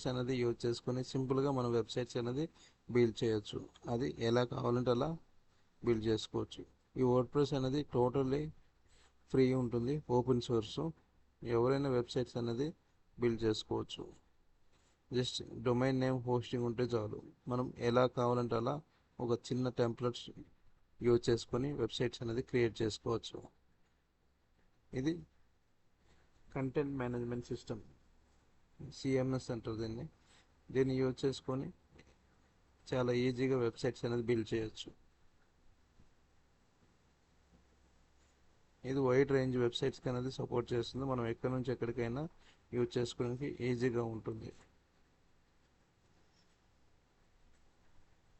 Press అనేది use చేసుకొని సింపుల్గా మనం వెబ్సైట్స్ అనేది బిల్డ్ చేయొచ్చు. అది ఎలా కావాలంటే అలా బిల్డ్ చేసుకోవచ్చు. ఈ వర్డ్ ప్రెస్ అనేది టోటల్లీ ఫ్రీ ఉంటుంది, ఓపెన్ సోర్సు. ఎవరైనా వెబ్సైట్స్ అనేది బిల్డ్ చేసుకోవచ్చు. జస్ట్ డొమైన్ నేమ్ హోస్టింగ్ ఉంటే చాలు. మనం ఎలా కావాలంటే అలా ఒక చిన్న టెంప్లెట్స్ యూజ్ చేసుకొని వెబ్సైట్స్ అనేది క్రియేట్ చేసుకోవచ్చు. ఇది కంటెంట్ మేనేజ్మెంట్ సిస్టమ్, సిఎంఎస్ అంటారు దీన్ని యూజ్ చేసుకొని చాలా ఈజీగా వెబ్సైట్స్ అనేది బిల్డ్ చేయొచ్చు. ఇది వైడ్ రేంజ్ వెబ్సైట్స్కి అనేది సపోర్ట్ చేస్తుంది. మనం ఎక్కడి నుంచి ఎక్కడికైనా యూజ్ చేసుకోవడానికి ఈజీగా ఉంటుంది.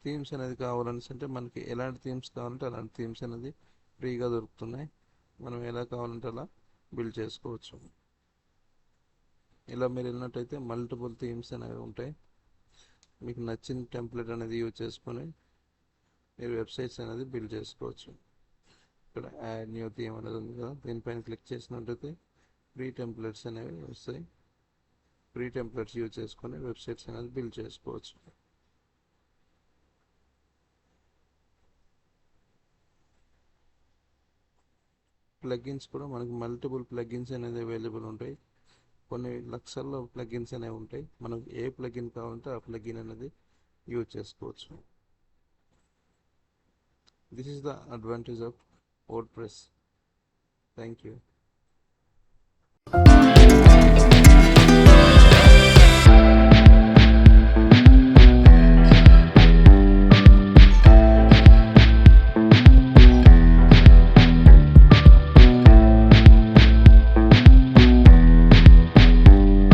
థీమ్స్ అనేది కావాలంటే మనకి ఎలాంటి థీమ్స్ కావాలంటే అలాంటి థీమ్స్ అనేది ఫ్రీగా దొరుకుతున్నాయి. మనం ఎలా కావాలంటే అలా బిల్డ్ చేసుకోవచ్చు. ఇలా మీరు వెళ్ళినట్టయితే మల్టిపుల్ థీమ్స్ అనేవి ఉంటాయి. మీకు నచ్చిన టెంప్లెట్ అనేది యూజ్ చేసుకొని మీరు వెబ్సైట్స్ అనేది బిల్డ్ చేసుకోవచ్చు. ఇక్కడ యాడ్ న్యూ థీమ్ అనేది ఉంది కదా, దీనిపైన క్లిక్ చేసినట్టయితే ఫ్రీ టెంప్లెట్స్ అనేవి వస్తాయి. ఫ్రీ టెంప్లెట్స్ యూజ్ చేసుకొని వెబ్సైట్స్ అనేది బిల్డ్ చేసుకోవచ్చు. ప్లగిన్స్ కూడా మనకి మల్టిపుల్ ప్లగిన్స్ అనేది అవైలబుల్ ఉంటాయి. కొన్ని లక్షల్లో ప్లగిన్స్ అనేవి ఉంటాయి. మనకు ఏ ప్లగిన్ కావాలంటే ఆ ప్లగిన్ అనేది యూజ్ చేసుకోవచ్చు. This is the advantage of word press. Thank you.